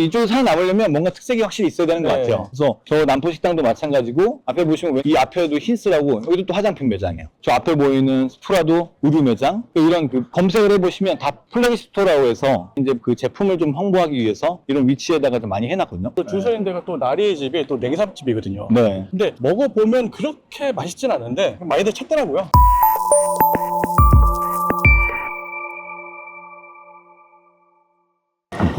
이쪽에 살아남으려면 뭔가 특색이 확실히 있어야 되는 것 네. 같아요. 그래서 저 남포식당도 마찬가지고 앞에 보시면 이 앞에도 힌스라고 여기도 또 화장품 매장이에요. 저 앞에 보이는 스프라도 의류 매장, 이런 그 검색을 해보시면 다 플래그십 스토어라고 해서 이제 그 제품을 좀 홍보하기 위해서 이런 위치에다가 좀 많이 해놨거든요. 또 줄 서 있는 데가 또 나리의 집이 또 냉삼집이거든요. 네. 근데 먹어보면 그렇게 맛있진 않은데 많이들 찾더라고요.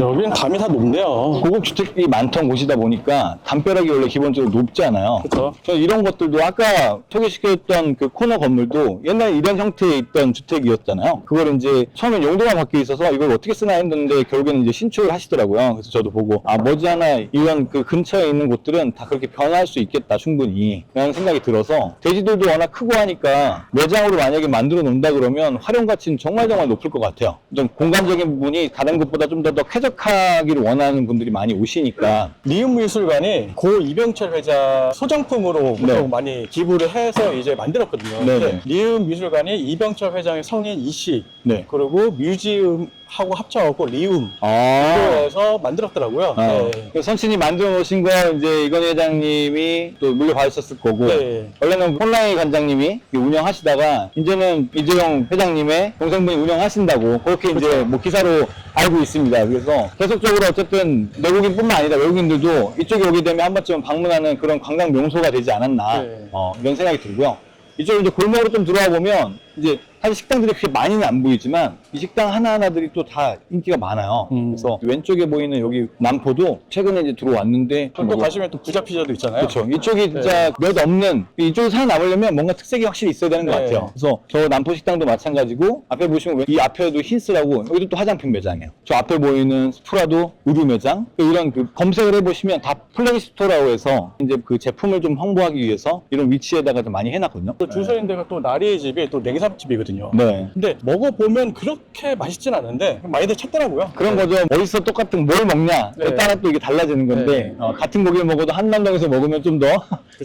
여기는 담이 다 높네요. 고급 주택이 많던 곳이다 보니까 담벼락이 원래 기본적으로 높지 않아요. 그렇죠. 저 이런 것들도 아까 소개시켰던 그 코너 건물도 옛날에 이런 형태에 있던 주택이었잖아요. 그걸 이제 처음엔 용도가 바뀌어 있어서 이걸 어떻게 쓰나 했는데 결국에는 이제 신축을 하시더라고요. 그래서 저도 보고 머지않아 이런 그 근처에 있는 곳들은 다 그렇게 변할 수 있겠다 충분히 라는 생각이 들어서 대지들도 워낙 크고 하니까 매장으로 만약에 만들어 놓는다 그러면 활용 가치는 정말 높을 것 같아요. 좀 공간적인 부분이 다른 것보다 좀 더 쾌적하기를 원하는 분들이 많이 오시니까. 리움미술관이 고 이병철 회장 소장품으로 네. 많이 기부를 해서 이제 만들었거든요. 네네. 근데 리움미술관이 이병철 회장의 성인 이씨, 네. 그리고 뮤지엄하고 합쳐갖고 리움 아. 에서 만들었더라고요. 네. 그 선친이 만들어 놓으신 거 이제 이건희 회장님이 또 물려받으셨을 거고, 네. 원래는 폴라이 관장님이 운영하시다가 이제는 이재용 회장님의 동생분이 운영하신다고 그렇게 이제 그렇죠. 뭐 기사로 알고 있습니다. 그래서 계속적으로 어쨌든 내국인뿐만 아니라 외국인들도 이쪽에 오게 되면 한 번쯤은 방문하는 그런 관광 명소가 되지 않았나 네. 이런 생각이 들고요. 이쪽으로 이제 골목으로 좀 들어와 보면 이제 사실 식당들이 그렇게 많이는 안 보이지만 이 식당 하나하나들이 또 다 인기가 많아요. 그래서 왼쪽에 보이는 여기 남포도 최근에 이제 들어왔는데 또 가시면 또 부자 피자도 있잖아요. 그렇죠. 이쪽이 진짜 몇 없는, 이쪽에 살아남으려면 뭔가 특색이 확실히 있어야 되는 것 네. 같아요. 그래서 저 남포식당도 마찬가지고 앞에 보시면 이 앞에도 힌스라고 여기도 또 화장품 매장이에요. 저 앞에 보이는 스프라도 의류 매장, 이런 그 검색을 해보시면 다 플래그십 스토어라고 해서 이제 그 제품을 좀 홍보하기 위해서 이런 위치에다가 좀 많이 해놨거든요. 또 줄 서 있는 데가 또 나리의 집이 또 냉삼집이거든요. 네. 근데 먹어보면 그렇게 맛있진 않은데 많이들 찾더라고요. 그런 거죠. 어디서 똑같은 뭘 먹냐에 네. 따라 또 이게 달라지는 건데 네. 같은 고기를 먹어도 한남동에서 먹으면 좀 더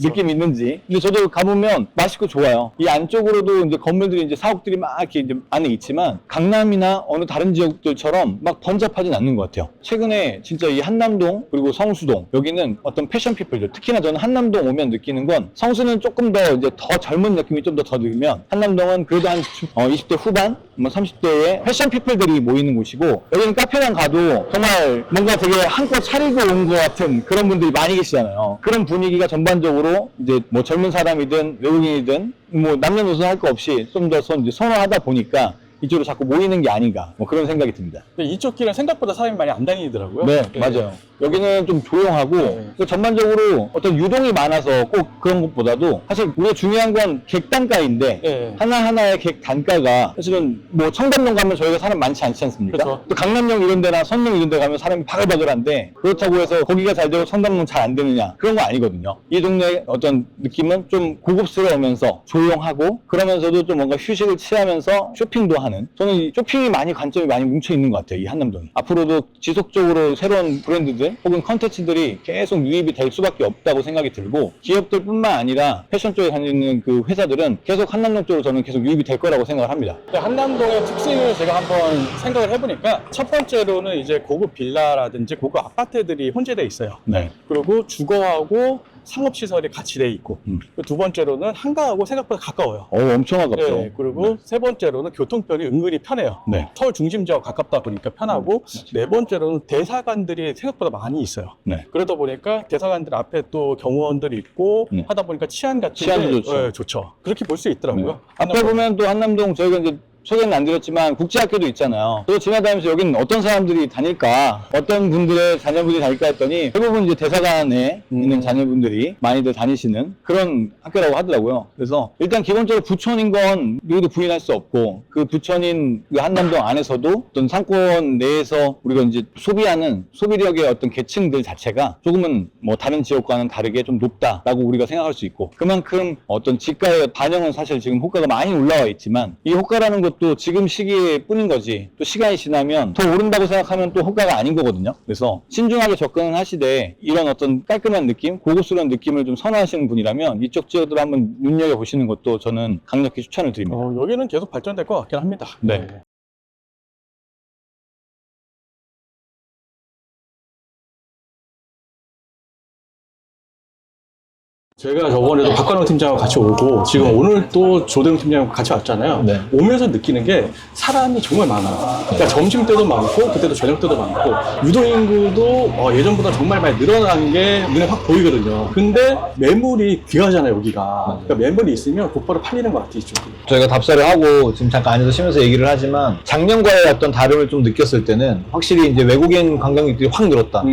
느낌 있는지. 근데 저도 가보면 맛있고 좋아요. 이 안쪽으로도 이제 건물들이 이제 사옥들이 막 이렇게 이제 안에 있지만 강남이나 어느 다른 지역들처럼 막 번잡하진 않는 것 같아요. 최근에 진짜 이 한남동 그리고 성수동 여기는 어떤 패션 피플들, 특히나 저는 한남동 오면 느끼는 건 성수는 조금 더 이제 더 젊은 느낌이 좀 더 들면 한남동은 그래도 한 20대 후반, 뭐 30대의 패션 피플들이 모이는 곳이고, 여기는 카페랑 가도 정말 뭔가 되게 한껏 차리고 온 것 같은 그런 분들이 많이 계시잖아요. 그런 분위기가 전반적으로 이제 뭐 젊은 사람이든 외국인이든 뭐 남녀노소 할 거 없이 좀 더 선호하다 보니까 이쪽으로 자꾸 모이는 게 아닌가, 뭐 그런 생각이 듭니다. 근데 이쪽 길은 생각보다 사람이 많이 안 다니더라고요. 네, 맞아요. 여기는 좀 조용하고 네. 전반적으로 어떤 유동이 많아서 꼭 그런 것보다도 사실 우리가 중요한 건 객 단가인데 네. 하나하나의 객 단가가 사실은 뭐 청담동 가면 저희가 사람 많지 않습니까? 그렇죠. 또 강남역 이런 데나 선릉 이런 데 가면 사람이 바글바글한데 그렇다고 해서 거기가 잘 되고 청담동 잘 안 되느냐, 그런 거 아니거든요. 이 동네의 어떤 느낌은 좀 고급스러우면서 조용하고 그러면서도 좀 뭔가 휴식을 취하면서 쇼핑도 하는, 저는 이 쇼핑이 많이 관점이 많이 뭉쳐 있는 것 같아요. 이 한남동이 앞으로도 지속적으로 새로운 브랜드들 혹은 컨텐츠들이 계속 유입이 될 수밖에 없다고 생각이 들고, 기업들뿐만 아니라 패션 쪽에 다니는 그 회사들은 계속 한남동 쪽으로 저는 계속 유입이 될 거라고 생각을 합니다. 한남동의 특징을 제가 한번 생각을 해보니까 첫 번째로는 이제 고급 빌라라든지 고급 아파트들이 혼재돼 있어요. 네. 그리고 주거하고 상업시설이 같이 돼 있고, 음. 두 번째로는 한가하고 생각보다 가까워요. 엄청 가깝죠. 네, 그리고 세 번째로는 교통편이 은근히 편해요. 네. 서울 중심 지역 가깝다 보니까 편하고, 네 번째로는 대사관들이 생각보다 많이 있어요. 네. 그러다 보니까 대사관들 앞에 또 경호원들이 있고 네. 하다 보니까 치안 같은 치안도 게 좋죠. 좋죠. 그렇게 볼 수 있더라고요. 네. 앞에 보면 또 한남동 저희가 이제 소개는 안 드렸지만 국제학교도 있잖아요. 또 지나다니면서 여기는 어떤 사람들이 다닐까, 어떤 분들의 자녀분이 다닐까 했더니 대부분 이제 대사관에 있는 자녀분들이 많이들 다니시는 그런 학교라고 하더라고요. 그래서 일단 기본적으로 부천인 건 누구도 부인할 수 없고, 그 부천인 그 한남동 안에서도 어떤 상권 내에서 우리가 이제 소비하는 소비력의 어떤 계층들 자체가 조금은 뭐 다른 지역과는 다르게 좀 높다라고 우리가 생각할 수 있고, 그만큼 어떤 지가의 반영은 사실 지금 호가가 많이 올라와 있지만 이 호가라는 것도 지금 시기에 뿐인 거지, 또 시간이 지나면 더 오른다고 생각하면 또 호가가 아닌 거거든요. 그래서 신중하게 접근을 하시되 이런 어떤 깔끔한 느낌, 고급스러운 느낌을 좀 선호하시는 분이라면 이쪽 지역들을 한번 눈여겨보시는 것도 저는 강력히 추천을 드립니다. 여기는 계속 발전될 것 같긴 합니다. 네. 제가 저번에도 박관호 팀장하고 같이 오고 지금 오늘 또 조대웅 팀장하고 같이 왔잖아요. 네. 오면서 느끼는 게 사람이 정말 많아요. 그러니까 점심 때도 많고 그때도 저녁 때도 많고 유동인구도 예전보다 정말 많이 늘어난 게 눈에 확 보이거든요. 근데 매물이 귀하잖아요, 여기가. 그러니까 매물이 있으면 곧바로 팔리는 것 같아요, 이쪽이. 저희가 답사를 하고 지금 잠깐 안에서 쉬면서 얘기를 하지만 작년과의 어떤 다름을 좀 느꼈을 때는 확실히 이제 외국인 관광객들이 확 늘었다.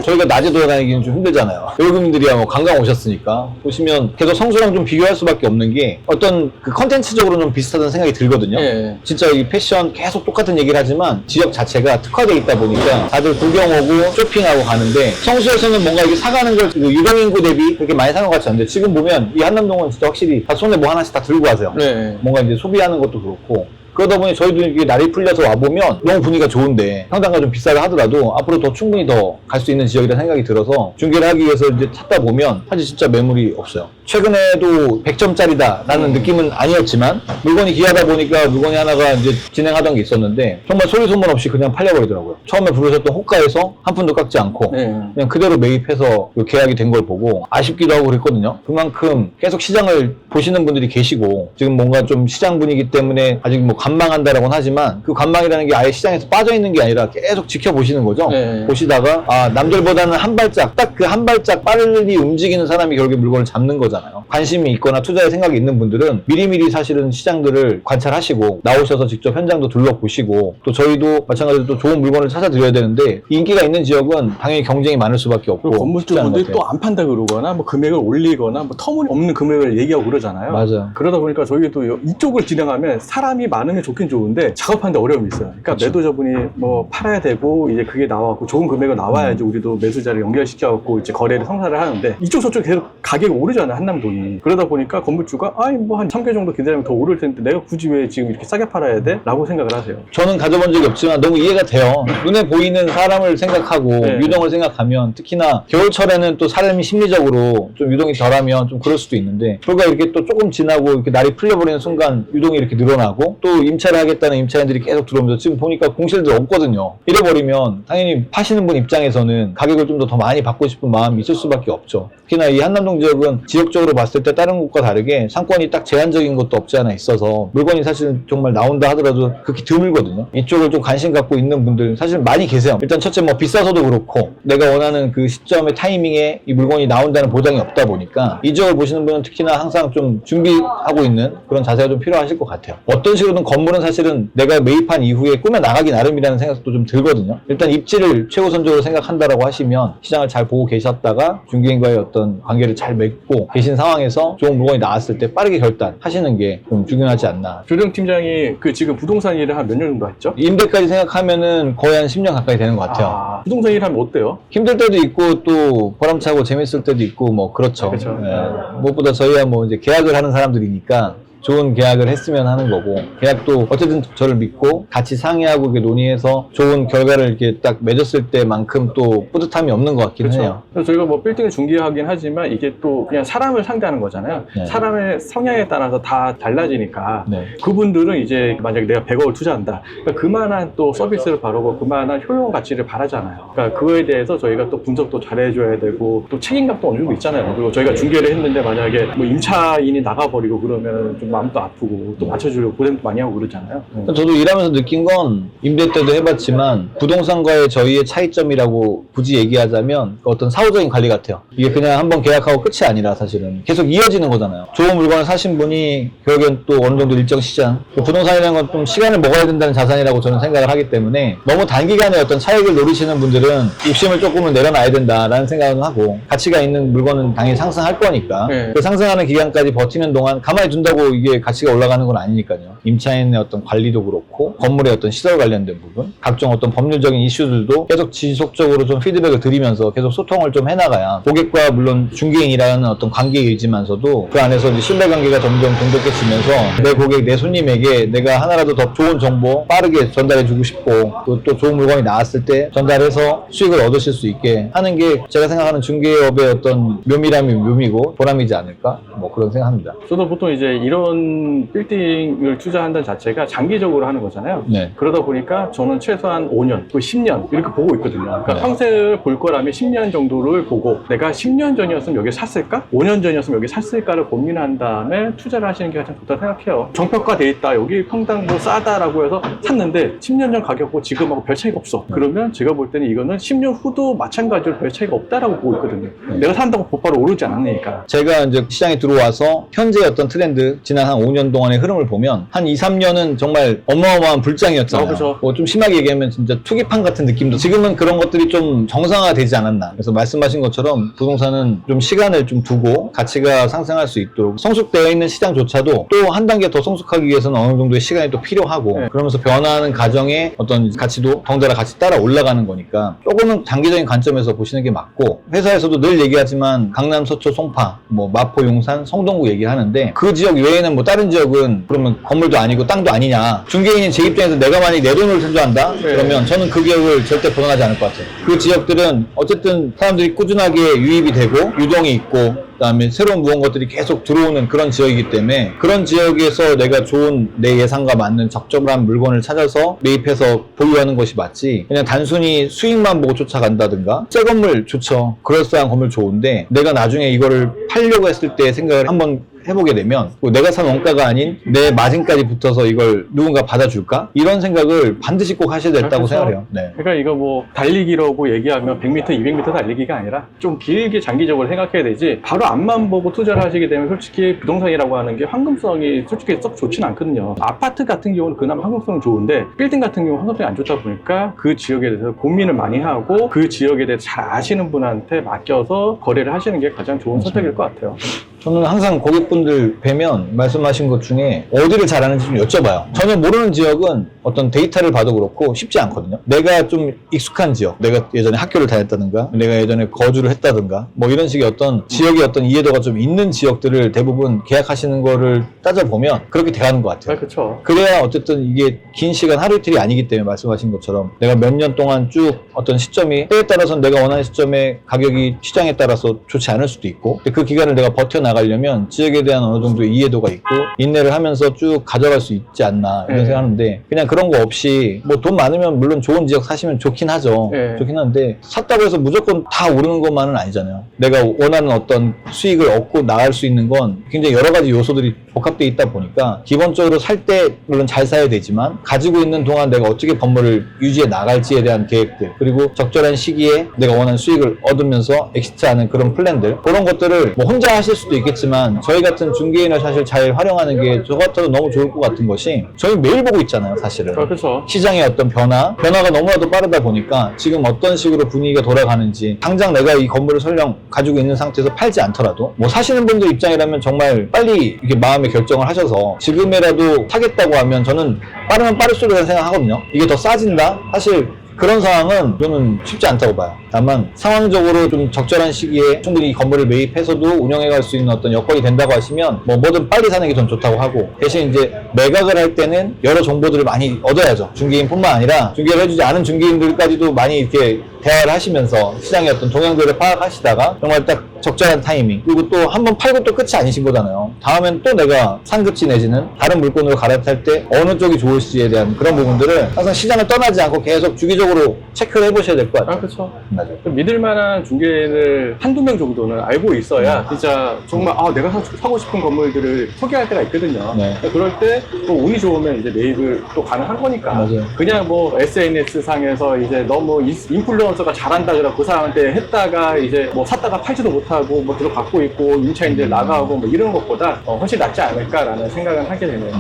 저희가 낮에 돌아다니기는 좀 힘들잖아요. 외국인들이야 뭐 관광 오셨으니까 보시면 계속 성수랑 좀 비교할 수밖에 없는 게 어떤 그 컨텐츠적으로 좀 비슷하다는 생각이 들거든요. 예. 진짜 이 패션 계속 똑같은 얘기를 하지만 지역 자체가 특화되어 있다 보니까 다들 구경 오고 쇼핑하고 가는데 성수에서는 뭔가 이게 사가는 걸 유동인구 대비 그렇게 많이 사는 것 같지 않은데 지금 보면 이 한남동은 진짜 확실히 다 손에 뭐 하나씩 다 들고 가세요. 네. 뭔가 이제 소비하는 것도 그렇고 그러다 보니 저희도 이게 날이 풀려서 와보면 너무 분위기가 좋은데 평당가 좀 비싸게 하더라도 앞으로 더 충분히 더 갈 수 있는 지역이라는 생각이 들어서 중개를 하기 위해서 이제 찾다 보면 사실 진짜 매물이 없어요. 최근에도 100점짜리다 라는 느낌은 아니었지만 물건이 귀하다 보니까 물건이 하나가 이제 진행하던 게 있었는데 정말 소리 소문 없이 그냥 팔려버리더라고요. 처음에 부르셨던 호가에서 한 푼도 깎지 않고 네. 그냥 그대로 매입해서 계약이 된 걸 보고 아쉽기도 하고 그랬거든요. 그만큼 계속 시장을 보시는 분들이 계시고 지금 뭔가 좀 시장 분위기 때문에 아직 뭐 관망한다라고는 하지만 그 관망이라는 게 아예 시장에서 빠져있는 게 아니라 계속 지켜보시는 거죠. 네. 보시다가 남들보다는 한 발짝 딱 그 한 발짝 빨리 움직이는 사람이 결국에 물건을 잡는 거잖아요. 관심이 있거나 투자의 생각이 있는 분들은 미리미리 사실은 시장들을 관찰하시고 나오셔서 직접 현장도 둘러보시고 또 저희도 마찬가지로 또 좋은 물건을 찾아드려야 되는데 인기가 있는 지역은 당연히 경쟁이 많을 수밖에 없고 그리고 건물주분들이 또 안 판다 그러거나 뭐 금액을 올리거나 뭐 터무니없는 금액을 얘기하고 그러잖아요. 맞아요. 그러다 보니까 저희도 이쪽을 진행하면 사람이 많으면 좋긴 좋은데 작업하는데 어려움이 있어요. 그러니까 그쵸. 매도자분이 뭐 팔아야 되고 이제 그게 나와갖고 좋은 금액을 나와야지 우리도 매수자를 연결시켜갖고 이제 거래를 성사를 하는데 이쪽 저쪽 계속 가격이 오르잖아요, 한남동이. 그러다 보니까 건물주가 뭐 한 3개월 정도 기다리면 더 오를 텐데 내가 굳이 왜 지금 이렇게 싸게 팔아야 돼? 라고 생각을 하세요. 저는 가져본 적이 없지만 너무 이해가 돼요. 눈에 보이는 사람을 생각하고 네. 유동을 생각하면 특히나 겨울철에는 또 사람이 심리적으로 좀 유동이 덜하면 좀 그럴 수도 있는데 그러니까 이렇게 또 조금 지나고 이렇게 날이 풀려버리는 순간 유동이 이렇게 늘어나고 또 임차를 하겠다는 임차인들이 계속 들어오면서 지금 보니까 공실들 없거든요. 이래버리면 당연히 파시는 분 입장에서는 가격을 좀 더 많이 받고 싶은 마음이 있을 수밖에 없죠. 특히나 이 한남동 지역은 지역적으로 봤을 때 다른 곳과 다르게 상권이 딱 제한적인 것도 없지 않아 있어서 물건이 사실 정말 나온다 하더라도 그렇게 드물거든요. 이쪽을 좀 관심 갖고 있는 분들 사실 많이 계세요. 일단 첫째 뭐 비싸서도 그렇고 내가 원하는 그 시점의 타이밍에 이 물건이 나온다는 보장이 없다 보니까 이 지역을 보시는 분은 특히나 항상 좀 준비하고 있는 그런 자세가 좀 필요하실 것 같아요. 어떤 식으로든 건물은 사실은 내가 매입한 이후에 꾸며 나가기 나름이라는 생각도 좀 들거든요. 일단 입지를 최우선적으로 생각한다라고 하시면 시장을 잘 보고 계셨다가 중개인과의 어떤 관계를 잘 맺고 계신 상황에서 좋은 물건이 나왔을 때 빠르게 결단하시는 게 좀 중요하지 않나. 조대웅 팀장이 그 지금 부동산 일을 한 몇 년 정도 했죠? 임대까지 생각하면은 거의 한 10년 가까이 되는 것 같아요. 부동산 일 하면 어때요? 힘들 때도 있고 또 보람차고 재밌을 때도 있고 뭐 그렇죠. 그렇죠. 예. 무엇보다 저희야 뭐 이제 계약을 하는 사람들이니까 좋은 계약을 했으면 하는 거고 계약도 어쨌든 저를 믿고 같이 상의하고 이렇게 논의해서 좋은 결과를 이렇게 딱 맺었을 때만큼 또 뿌듯함이 없는 것 같긴 해요. 그래서 저희가 뭐 빌딩을 중개하긴 하지만 이게 또 그냥 사람을 상대하는 거잖아요. 네. 사람의 성향에 따라서 다 달라지니까 네. 그분들은 이제 만약에 내가 100억을 투자한다. 그러니까 그만한 또 서비스를 바라고 그만한 효용 가치를 바라잖아요. 그러니까 그거에 대해서 저희가 또 분석도 잘해줘야 되고 또 책임감도 어느 정도 있잖아요. 그리고 저희가 중개를 했는데 만약에 뭐 임차인이 나가버리고 그러면 좀 마음도 아프고 또 맞춰주려고 고생도 많이 하고 그러잖아요. 저도 일하면서 느낀 건 임대 때도 해봤지만 부동산과의 저희의 차이점이라고 굳이 얘기하자면 어떤 사후적인 관리 같아요. 이게 그냥 한번 계약하고 끝이 아니라 사실은 계속 이어지는 거잖아요. 좋은 물건을 사신 분이 결국엔 또 어느 정도 일정 시장 부동산이라는 건 좀 시간을 먹어야 된다는 자산이라고 저는 생각을 하기 때문에 너무 단기간에 어떤 차익을 노리시는 분들은 욕심을 조금은 내려놔야 된다라는 생각은 하고 가치가 있는 물건은 당연히 상승할 거니까 네. 그 상승하는 기간까지 버티는 동안 가만히 둔다고 이게 가치가 올라가는 건 아니니까요. 임차인의 어떤 관리도 그렇고 건물의 어떤 시설 관련된 부분 각종 어떤 법률적인 이슈들도 계속 지속적으로 좀 피드백을 드리면서 계속 소통을 좀 해나가야 고객과 물론 중개인이라는 어떤 관계이지만서도 그 안에서 이제 신뢰관계가 점점 돈독해지면서 내 고객, 내 손님에게 내가 하나라도 더 좋은 정보 빠르게 전달해주고 싶고 또 좋은 물건이 나왔을 때 전달해서 수익을 얻으실 수 있게 하는 게 제가 생각하는 중개업의 어떤 묘미라면 묘미고 보람이지 않을까 뭐 그런 생각합니다. 저도 보통 이제 이런 이런 빌딩을 투자한다는 자체가 장기적으로 하는 거잖아요. 네. 그러다 보니까 저는 최소한 5년, 또 10년 이렇게 보고 있거든요. 그러니까 네. 평생을 볼 거라면 10년 정도를 보고 내가 10년 전이었으면 여기 샀을까? 5년 전이었으면 여기 샀을까를 고민한 다음에 투자를 하시는 게 가장 좋다고 생각해요. 정평가돼 있다. 여기 평당 뭐 싸다라고 해서 샀는데 10년 전 가격하고 지금하고 별 차이가 없어. 그러면 제가 볼 때는 이거는 10년 후도 마찬가지로 별 차이가 없다라고 보고 있거든요. 내가 산다고 곧바로 오르지 않으니까. 제가 이제 시장에 들어와서 현재 어떤 트렌드, 지난 한 5년 동안의 흐름을 보면 한 2, 3년은 정말 어마어마한 불장이었잖아요. 그렇죠. 뭐 좀 심하게 얘기하면 진짜 투기판 같은 느낌도 지금은 그런 것들이 좀 정상화되지 않았나. 그래서 말씀하신 것처럼 부동산은 좀 시간을 좀 두고 가치가 상승할 수 있도록 성숙되어 있는 시장조차도 또 한 단계 더 성숙하기 위해서는 어느 정도의 시간이 또 필요하고 네. 그러면서 변화하는 과정에 어떤 가치도 덩달아 같이 따라 올라가는 거니까 조금은 장기적인 관점에서 보시는 게 맞고 회사에서도 늘 얘기하지만 강남, 서초, 송파, 뭐 마포, 용산, 성동구 얘기하는데 그 지역 외에는 뭐 다른 지역은 그러면 건물도 아니고 땅도 아니냐. 중개인인 제 입장에서 내가 만약 내 돈을 투자한다? 네. 그러면 저는 그 기업을 절대 벗어나지 않을 것 같아요. 그 지역들은 어쨌든 사람들이 꾸준하게 유입이 되고 유동이 있고 그다음에 새로운 무언가들이 계속 들어오는 그런 지역이기 때문에 그런 지역에서 내가 좋은 내 예상과 맞는 적절한 물건을 찾아서 매입해서 보유하는 것이 맞지 그냥 단순히 수익만 보고 쫓아간다든가 새 건물 좋죠. 그럴싸한 건물 좋은데 내가 나중에 이거를 팔려고 했을 때 생각을 한번 해보게 되면 내가 산 원가가 아닌 내 마진까지 붙어서 이걸 누군가 받아줄까? 이런 생각을 반드시 꼭 하셔야 된다고 그렇죠. 생각해요. 네. 그러니까 이거 뭐 달리기라고 얘기하면 100m, 200m 달리기가 아니라 좀 길게 장기적으로 생각해야 되지 바로 앞만 보고 투자를 하시게 되면 솔직히 부동산이라고 하는 게 황금성이 솔직히 썩 좋진 않거든요. 아파트 같은 경우는 그나마 황금성은 좋은데 빌딩 같은 경우는 황금성이 안 좋다 보니까 그 지역에 대해서 고민을 많이 하고 그 지역에 대해서 잘 아시는 분한테 맡겨서 거래를 하시는 게 가장 좋은 선택일 것 같아요. 저는 항상 고객분들 뵈면 말씀하신 것 중에 어디를 잘하는지 좀 여쭤봐요. 전혀 모르는 지역은 어떤 데이터를 봐도 그렇고 쉽지 않거든요. 내가 좀 익숙한 지역, 내가 예전에 학교를 다녔다든가, 내가 예전에 거주를 했다든가, 뭐 이런 식의 어떤 지역의 어떤 이해도가 좀 있는 지역들을 대부분 계약하시는 거를 따져보면 그렇게 돼가는 것 같아요. 그렇죠. 그래야 어쨌든 이게 긴 시간 하루 이틀이 아니기 때문에 말씀하신 것처럼 내가 몇 년 동안 쭉 어떤 시점이 때에 따라서는 내가 원하는 시점에 가격이 시장에 따라서 좋지 않을 수도 있고 근데 그 기간을 내가 버텨나가려면 지역에 대한 어느 정도의 이해도가 있고 인내를 하면서 쭉 가져갈 수 있지 않나 이런 네. 생각하는데 그냥 그런 거 없이 뭐 돈 많으면 물론 좋은 지역 사시면 좋긴 하죠. 네. 좋긴 한데 샀다고 해서 무조건 다 오르는 것만은 아니잖아요. 내가 원하는 어떤 수익을 얻고 나갈 수 있는 건 굉장히 여러 가지 요소들이 복합되어 있다 보니까 기본적으로 살 때 물론 잘 사야 되지만 가지고 있는 동안 내가 어떻게 건물을 유지해 나갈지에 대한 계획들 그리고 적절한 시기에 내가 원하는 수익을 얻으면서 엑시트하는 그런 플랜들 그런 것들을 뭐 혼자 하실 수도 있겠지만 저희 같은 중개인을 사실 잘 활용하는 게 저 같아도 너무 좋을 것 같은 것이 저희 매일 보고 있잖아요 사실은. 그렇죠. 시장의 어떤 변화가 너무나도 빠르다 보니까 지금 어떤 식으로 분위기가 돌아가는지 당장 내가 이 건물을 설령 가지고 있는 상태에서 팔지 않더라도 뭐 사시는 분들 입장이라면 정말 빨리 이렇게 마음의 결정을 하셔서 지금이라도 사겠다고 하면 저는 빠르면 빠를수록 생각하거든요. 이게 더 싸진다? 사실 그런 상황은 저는 쉽지 않다고 봐요. 다만 상황적으로 좀 적절한 시기에 충분히 이 건물을 매입해서도 운영해갈 수 있는 어떤 여건이 된다고 하시면 뭐 뭐든 빨리 사는 게 전 좋다고 하고 대신 이제 매각을 할 때는 여러 정보들을 많이 얻어야죠. 중개인뿐만 아니라 중개를 해주지 않은 중개인들까지도 많이 이렇게 대화를 하시면서 시장의 어떤 동향들을 파악하시다가 정말 딱 적절한 타이밍 그리고 또 한 번 팔고 또 끝이 아니신 거잖아요. 다음엔 또 내가 상급지 내지는 다른 물건으로 갈아탈 때 어느 쪽이 좋을지에 대한 그런 부분들을 항상 시장을 떠나지 않고 계속 주기적으로 체크를 해보셔야 될 것 같아요. 그렇죠. 맞아요. 믿을 만한 중개인을 한두 명 정도는 알고 있어야 진짜 정말 내가 사고 싶은 건물들을 소개할 때가 있거든요. 네. 그럴 때 또 운이 좋으면 이제 매입을 또 가능한 거니까. 맞아요. 그냥 뭐 SNS 상에서 이제 너무 인플루언서가 잘한다 그래 그 사람한테 했다가 이제 뭐 샀다가 팔지도 못하고 뭐 들어갖고 있고 임차인들 나가고 뭐 이런 것보다 훨씬 낫지 않을까라는 생각은 하게 되네요.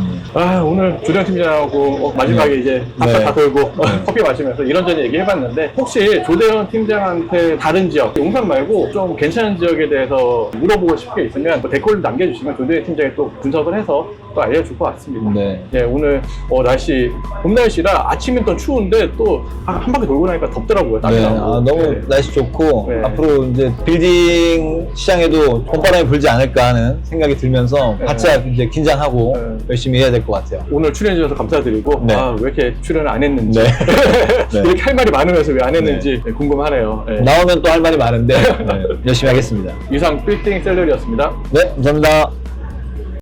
오늘 조정 팀장하고 마지막에 이제 아까 네. 다 돌고 커피 마시면서 이런저런 얘기 해봤는데 혹시 조대현 팀장한테 다른 지역, 용산 말고 좀 괜찮은 지역에 대해서 물어보고 싶은 게 있으면 뭐 댓글로 남겨주시면 조대현 팀장이 또 분석을 해서 또 알려줄 것 같습니다. 네. 네, 오늘 날씨, 봄 날씨라 아침엔 또 추운데 또 한 바퀴 돌고 나니까 덥더라고요. 땀이 네, 나고. 너무 네. 날씨 좋고 네. 앞으로 이제 빌딩 시장에도 봄바람이 불지 않을까 하는 생각이 들면서 네. 바짝 이제 긴장하고 네. 열심히 해야 될 것 같아요. 오늘 출연해주셔서 감사드리고 네. 왜 이렇게 출연을 안 했는지 네. 네. 이렇게 할 말이 많으면서 왜 안 했는지 궁금하네요. 네. 나오면 또 할 말이 많은데 열심히 하겠습니다. 이상 빌딩 셀러리였습니다. 네, 감사합니다.